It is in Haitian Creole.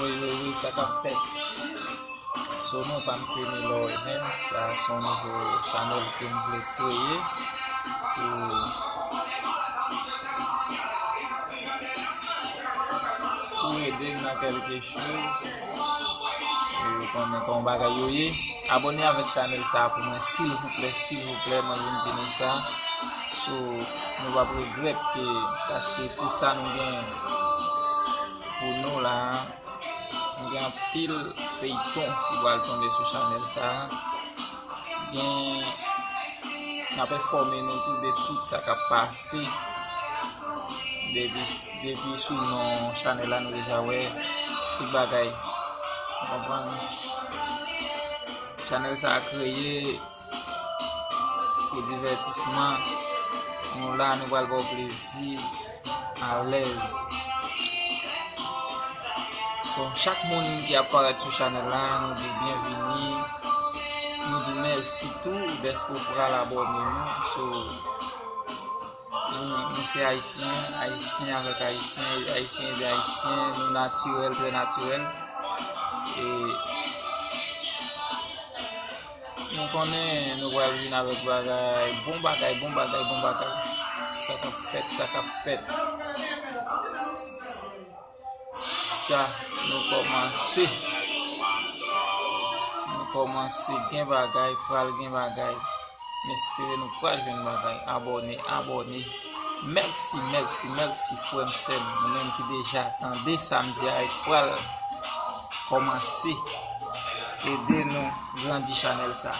Oui, ça qu'a fait. So nou pa mse mi lor men, sa son nouveau channel ke m vle kreye pou ede nan kelke chouz kon bagay yo ye. Abonne avèk channel sa pou mwen, s'il vous plaît, mwen vin dine sa. So nou va regret ke, paske pou sa nou gen, pou nou la, nou gen pil feuilleton ki wal tombe sou channel sa. Gen, apè formé nou tout de tout sa ka pase. Depi sou nou channel la nou deja wè, tout bagay. Kompran? Channel sa a kreye pou divertissement. Nou la nou wal bo plezi, a lez. Bon, chaque monde qui apparaît sur channel là, nous dit bienvenue, nous dit merci tout, parce qu'on pourra l'abonner nous. So, nous c'est haïtien avec haïtien et haïtien, nous naturel, très naturel. Et nous connaissons, nous voyons venir avec bagay, bon bagay. Ça qu'a fait. Car nous commencer gen bagay, pral gen bagay. M'espérer nous pral gen bagay. Abonner. Merci frère Msem, nous-mêmes qui déjà attendez samedi avec pral commencer aider nous grandir channel ça.